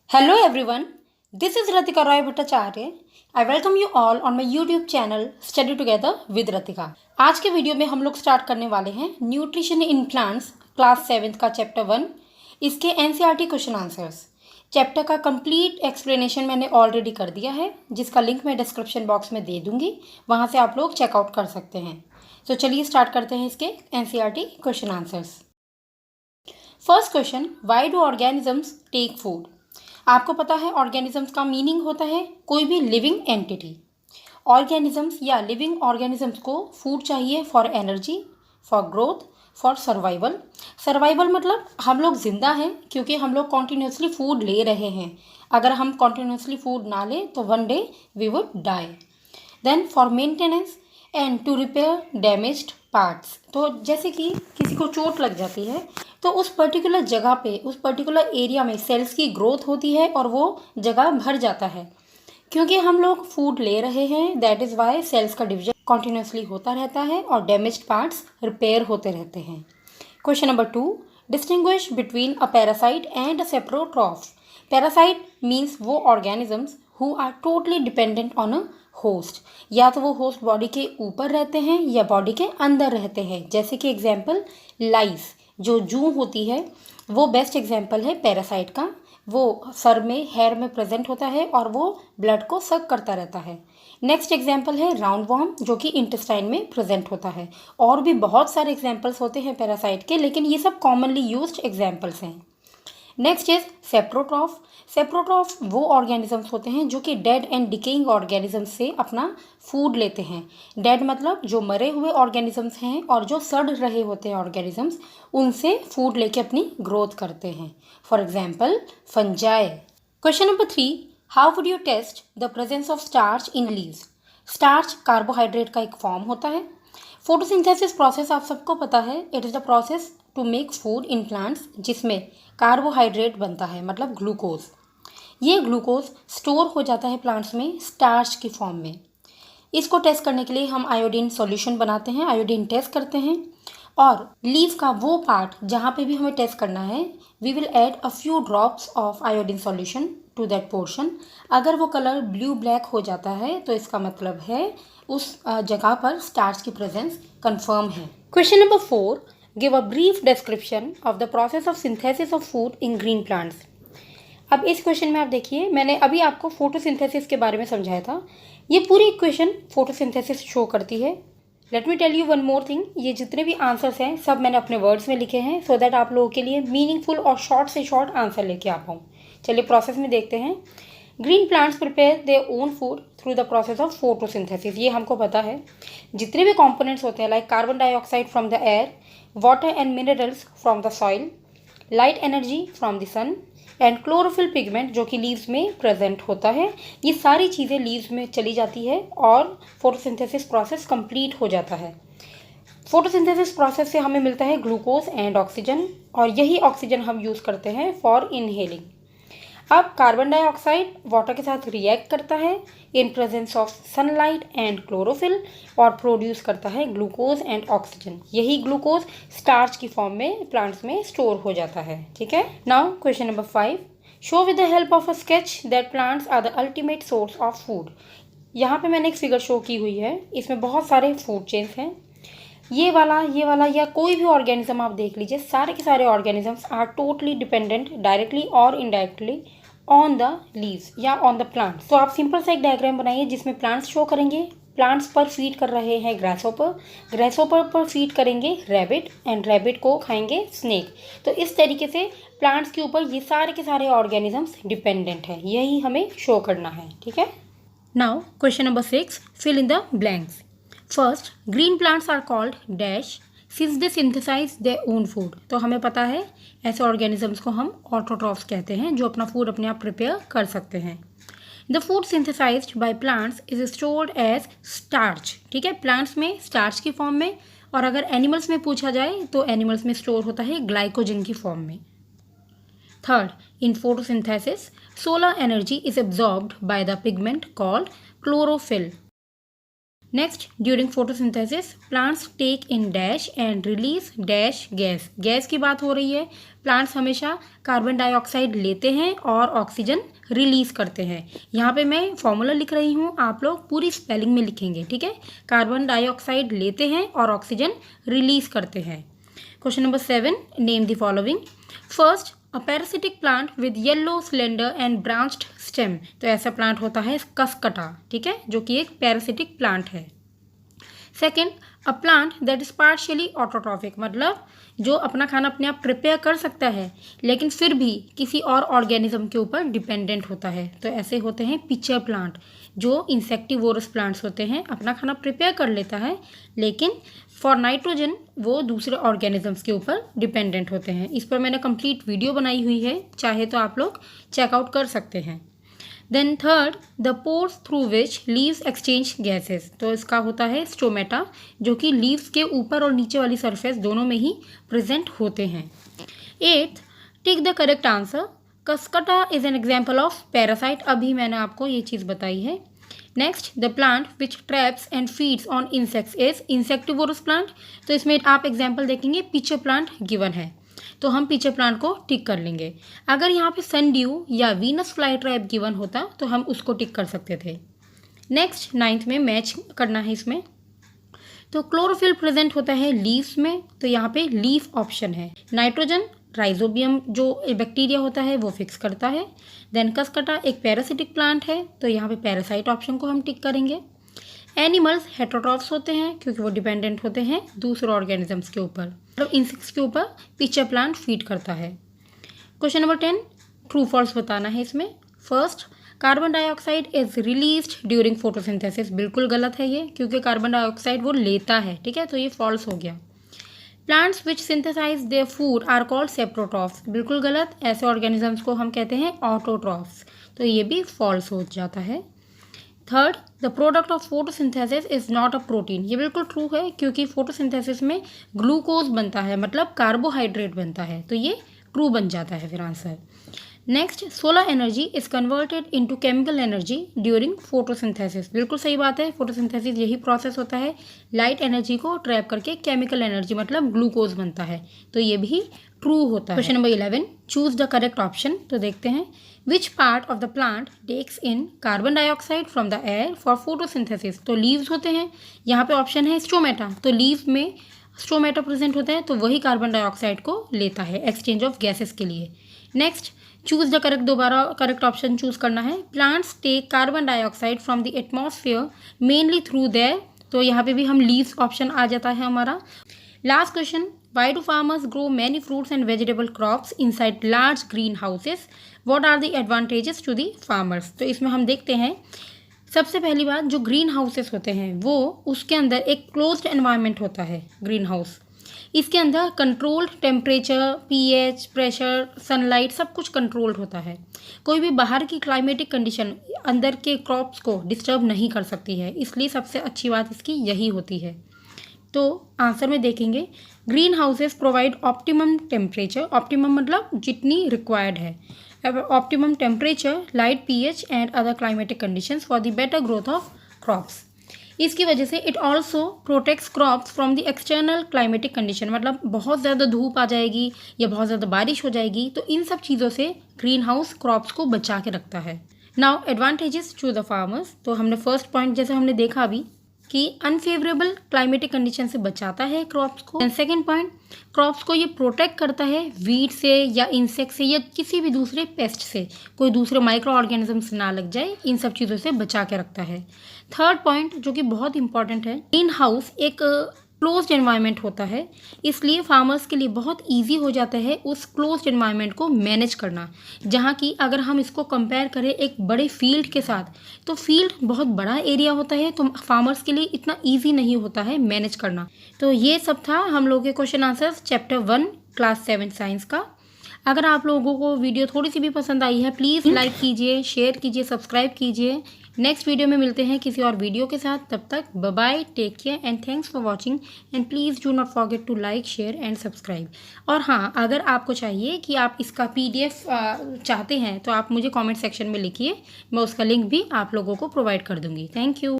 Hello everyone, this is Ratika Roy Bhattacharya. I welcome you all on my YouTube channel Study Together with Ratika. आज के video में हम लोग start करने वाले हैं न्यूट्रिशन इन प्लांट्स क्लास 7 का चैप्टर 1, इसके एनसीईआरटी क्वेश्चन आंसर्स। चैप्टर का कंप्लीट एक्सप्लेनेशन मैंने ऑलरेडी कर दिया है, जिसका लिंक मैं डिस्क्रिप्शन बॉक्स में दे दूंगी, वहाँ से आप लोग चेकआउट कर सकते हैं। तो चलिए स्टार्ट करते हैं इसके NCERT question answers. First question, why do organisms take food? आपको पता है ऑर्गेनिजम्स का मीनिंग होता है कोई भी लिविंग एंटिटी। ऑर्गेनिजम्स या लिविंग ऑर्गेनिजम्स को फूड चाहिए for energy, for growth, for survival. Survival मतलब हम लोग जिंदा हैं क्योंकि हम लोग कॉन्टिन्यूसली फूड ले रहे हैं। अगर हम कॉन्टिन्यूसली फूड ना लें तो one day we would die. Then for maintenance and to repair damaged parts. तो जैसे कि किसी को चोट लग जाती है तो उस पर्टिकुलर जगह पे, उस पर्टिकुलर एरिया में सेल्स की ग्रोथ होती है और वो जगह भर जाता है क्योंकि हम लोग फूड ले रहे हैं। दैट इज़ वाई सेल्स का डिवीजन कॉन्टिन्यूसली होता रहता है और डैमेज्ड पार्ट्स रिपेयर होते रहते हैं। Question number 2, distinguish between a parasite and a saprotroph. Parasite means वो organisms who are totally dependent on a host. या तो वो होस्ट बॉडी के ऊपर रहते हैं या बॉडी के अंदर रहते हैं। जैसे कि एग्जाम्पल लाइस, जो जू होती है वो बेस्ट एग्जाम्पल है पैरासाइट का। वो सर में, हेयर में प्रेजेंट होता है और वो ब्लड को सक करता रहता है। नेक्स्ट एग्जाम्पल है राउंड वॉर्म, जो कि इंटेस्टाइन में प्रेजेंट होता है। और भी बहुत सारे एग्जाम्पल्स होते हैं पैरासाइट के, लेकिन ये सब कॉमनली यूज्ड एग्जाम्पल्स हैं। Next is saprotroph. सेप्रोट्रॉफ वो ऑर्गेनिजम्स होते हैं जो कि डेड एंड डिकेइंग ऑर्गेनिजम्स से अपना फूड लेते हैं। डेड मतलब जो मरे हुए ऑर्गेनिजम्स हैं और जो सड़ रहे होते हैं ऑर्गेनिजम्स, उनसे फूड लेके अपनी ग्रोथ करते हैं। For example fungi. Question number 3, how would you test the presence of starch in leaves? Starch carbohydrate का एक फॉर्म होता है। फोटोसिंथेसिस प्रोसेस आप सबको पता है, it is the process to make food in plants, जिसमें कार्बोहाइड्रेट बनता है मतलब ग्लूकोज। ये ग्लूकोज स्टोर हो जाता है प्लांट्स में स्टार्च की फॉर्म में। इसको टेस्ट करने के लिए हम आयोडीन सॉल्यूशन बनाते हैं, आयोडीन टेस्ट करते हैं। और लीव का वो पार्ट जहाँ पे भी हमें टेस्ट करना है, we will add a few drops of iodine solution to that portion. अगर वो कलर ब्लू ब्लैक हो जाता है तो इसका मतलब है उस जगह पर स्टार्च की प्रेजेंस कंफर्म है। Question number 4, give a brief description of the process of synthesis of food in green plants. अब इस क्वेश्चन में आप देखिए, मैंने अभी आपको फोटोसिंथेसिस के बारे में समझाया था। ये पूरी इक्वेशन फोटोसिंथेसिस शो करती है। Let me tell you one more thing, ये जितने भी आंसर्स हैं सब मैंने अपने वर्ड्स में लिखे हैं सो दैट आप लोगों के लिए मीनिंगफुल और शॉर्ट से शॉर्ट आंसर लेके आ पाऊँ। चलिए प्रोसेस में देखते हैं। Green plants prepare their own food through the process of photosynthesis. ये हमको पता है। जितने भी कंपोनेंट्स होते हैं like carbon dioxide from the air, water and minerals from the soil, light energy from the sun and chlorophyll pigment जो कि लीव्स में प्रेजेंट होता है, ये सारी चीज़ें लीव्स में चली जाती है और फोटोसिंथेसिस प्रोसेस कंप्लीट हो जाता है। फोटोसिंथेसिस प्रोसेस से हमें मिलता है ग्लूकोज एंड ऑक्सीजन, और यही ऑक्सीजन हम यूज़ करते हैं फॉर इनहेलिंग। अब कार्बन डाइऑक्साइड वाटर के साथ रिएक्ट करता है in presence of sunlight and chlorophyll और प्रोड्यूस करता है ग्लूकोज एंड ऑक्सीजन। यही ग्लूकोज स्टार्च की फॉर्म में प्लांट्स में स्टोर हो जाता है। ठीक है। Now question number 5, show with the help of a sketch that plants are the ultimate source of food. यहाँ पे मैंने एक फिगर शो की हुई है, इसमें बहुत सारे फूड चेन्स हैं। ये वाला या कोई भी ऑर्गेनिज्म आप देख लीजिए, सारे के सारे organisms are totally dependent directly और इनडायरेक्टली ऑन द लीव्स या ऑन द प्लांट्स। तो आप सिंपल सा एक डायग्राम बनाइए जिसमें प्लांट्स शो करेंगे। प्लांट्स पर फीड कर रहे हैं ग्रासहोपर, ग्रासहोपर पर फीड करेंगे रैबिट एंड रैबिट को खाएंगे स्नेक। तो इस तरीके से प्लांट्स के ऊपर ये सारे के सारे ऑर्गेनिजम्स डिपेंडेंट है, यही हमें शो करना है। ठीक है। Now question number 6, fill in the blanks. First, green plants are called dash since they synthesise their own food. तो हमें पता है ऐसे ऑर्गेनिजम्स को हम ऑटोट्रॉफ्स कहते हैं जो अपना फूड अपने आप प्रिपेयर कर सकते हैं। The food synthesised by plants is stored as starch. ठीक है, प्लांट्स में स्टार्च की फॉर्म में, और अगर एनिमल्स में पूछा जाए तो एनिमल्स में स्टोर होता है ग्लाइकोजन की फॉर्म में। Third, in photosynthesis solar energy is absorbed by the pigment called chlorophyll. Next, during photosynthesis plants take in dash and release dash gas. Gas की बात हो रही है। प्लांट्स हमेशा कार्बन डाइऑक्साइड लेते हैं और ऑक्सीजन रिलीज करते हैं। यहाँ पे मैं फॉर्मूला लिख रही हूँ, आप लोग पूरी स्पेलिंग में लिखेंगे, ठीक है। कार्बन डाइऑक्साइड लेते हैं और ऑक्सीजन रिलीज करते हैं। Question number 7, name the following. First, a parasitic plant with yellow slender and branched stem. तो ऐसा प्लांट होता है कसकटा, ठीक है, जो कि एक पैरासिटिक प्लांट है। Second, a plant that is partially autotrophic, मतलब जो अपना खाना अपने आप प्रिपेयर कर सकता है लेकिन फिर भी किसी और ऑर्गेनिज्म के ऊपर डिपेंडेंट होता है। तो ऐसे होते हैं पिचर प्लांट, जो इंसेक्टिवोरस प्लांट्स होते हैं, अपना खाना प्रिपेयर कर लेता है लेकिन फॉर नाइट्रोजन वो दूसरे ऑर्गेनिजम्स के ऊपर डिपेंडेंट होते हैं। इस पर मैंने कंप्लीट वीडियो बनाई हुई है, चाहे तो आप लोग चेकआउट कर सकते हैं। Then third, the pores through which leaves exchange gases. तो इसका होता है स्टोमेटा, जो कि लीव्स के ऊपर और नीचे वाली सरफेस दोनों में ही प्रेजेंट होते हैं। Eighth, tick the correct answer. Cuscuta is an example of parasite. अभी मैंने आपको ये चीज़ बताई है। Next, the plant which traps and feeds on insects is insectivorous plant. तो इसमें आप एग्जाम्पल देखेंगे, पिचर प्लांट गिवन है, तो हम पिचर प्लांट को टिक कर लेंगे। अगर यहाँ पे सनड्यू या वीनस फ्लाई ट्रैप गिवन होता तो हम उसको टिक कर सकते थे। नेक्स्ट, 9th में मैच करना है इसमें। तो क्लोरोफिल प्रेजेंट होता है लीव्स में, तो यहाँ पे लीफ ऑप्शन है। नाइट्रोजन राइजोबियम जो बैक्टीरिया होता है वो फिक्स करता है। देन कसकटा एक पैरासिटिक प्लांट है, तो यहाँ पे पैरासाइट ऑप्शन को हम टिक करेंगे। एनिमल्स हेटरोट्रॉफ्स होते हैं क्योंकि वो डिपेंडेंट होते हैं दूसरे ऑर्गेनिजम्स के ऊपर, मतलब इंसेक्ट्स के ऊपर पिचर प्लांट फीड करता है। क्वेश्चन नंबर 10, ट्रू फॉल्स बताना है इसमें। First, carbon dioxide is released during photosynthesis. बिल्कुल गलत है ये, क्योंकि कार्बन डाइऑक्साइड वो लेता है, ठीक है, तो ये फॉल्स हो गया। Plants which synthesise their food are called saprotrophs. बिल्कुल गलत, ऐसे ऑर्गेनिजम्स को हम कहते हैं ऑटोट्रॉफ्स, तो ये भी फॉल्स हो जाता है। Third, the product of photosynthesis is not a protein. ये बिल्कुल ट्रू है, क्योंकि फोटोसिंथेसिस में ग्लूकोज बनता है, मतलब कार्बोहाइड्रेट बनता है, तो ये ट्रू बन जाता है फिर answer. Next, solar energy is converted into chemical energy during photosynthesis. बिल्कुल सही बात है, फोटोसिंथेसिस यही प्रोसेस होता है, लाइट एनर्जी को ट्रैप करके केमिकल एनर्जी मतलब ग्लूकोज बनता है, तो ये भी ट्रू होता है। Question number 11, choose the correct option. तो देखते हैं, which part of the plant takes in carbon dioxide from the air for photosynthesis. तो लीव्स होते हैं, यहाँ पे ऑप्शन है स्टोमेटा, तो लीव में स्टोमेटा प्रेजेंट होता है, तो वही कार्बन डाइऑक्साइड को लेता है एक्सचेंज ऑफ गैसेस के लिए। नेक्स्ट, चूज द करेक्ट, दोबारा करेक्ट ऑप्शन चूज करना है। Plants take carbon dioxide from the atmosphere mainly through their, तो यहाँ पे भी हम लीव्स ऑप्शन आ जाता है हमारा। Last question, why do farmers grow many fruits and vegetable crops inside large green houses, what are the advantages to the farmers. तो इसमें हम देखते हैं, सबसे पहली बात, जो ग्रीन हाउसेस होते हैं वो उसके अंदर एक क्लोज्ड एनवायरनमेंट होता है ग्रीन हाउस। इसके अंदर controlled temperature, pH, pressure, sunlight सब कुछ कंट्रोल्ड होता है। कोई भी बाहर की क्लाइमेटिक कंडीशन अंदर के क्रॉप्स को डिस्टर्ब नहीं कर सकती है, इसलिए सबसे अच्छी बात इसकी यही होती है। तो आंसर में देखेंगे, green houses provide optimum temperature, optimum मतलब जितनी रिक्वायर्ड है, optimum temperature, light, pH and other climatic conditions for the better growth of crops. इसकी वजह से it also protects crops from the external climatic condition, मतलब बहुत ज़्यादा धूप आ जाएगी या बहुत ज़्यादा बारिश हो जाएगी, तो इन सब चीज़ों से ग्रीन हाउस क्रॉप्स को बचा के रखता है। Now advantages to the farmers, तो हमने फर्स्ट पॉइंट जैसे हमने देखा अभी कि अनफेवरेबल क्लाइमेटिक कंडीशन से बचाता है क्रॉप्स को। एंड सेकेंड पॉइंट, क्रॉप्स को ये प्रोटेक्ट करता है वीड से या इंसेक्ट से या किसी भी दूसरे पेस्ट से, कोई दूसरे माइक्रो ऑर्गेनिजम्स ना लग जाए, इन सब चीज़ों से बचा के रखता है। थर्ड पॉइंट जो कि बहुत इंपॉर्टेंट है, ग्रीन हाउस एक क्लोज्ड एनवायरनमेंट होता है, इसलिए फार्मर्स के लिए बहुत इजी हो जाता है उस क्लोज्ड एनवायरनमेंट को मैनेज करना। जहाँ की अगर हम इसको कंपेयर करें एक बड़े फील्ड के साथ, तो फील्ड बहुत बड़ा एरिया होता है, तो फार्मर्स के लिए इतना इजी नहीं होता है मैनेज करना। तो ये सब था हम लोगों के question answers chapter 1 class 7 science का। अगर आप लोगों को वीडियो थोड़ी सी भी पसंद आई है, प्लीज़ लाइक कीजिए, शेयर कीजिए, सब्सक्राइब कीजिए। नेक्स्ट वीडियो में मिलते हैं किसी और वीडियो के साथ, तब तक bye bye, take care and thanks for watching and please do not forget to like, share and subscribe. और हाँ, अगर आपको चाहिए कि आप इसका PDF चाहते हैं तो आप मुझे कमेंट सेक्शन में लिखिए, मैं उसका लिंक भी आप लोगों को प्रोवाइड कर दूँगी। Thank you.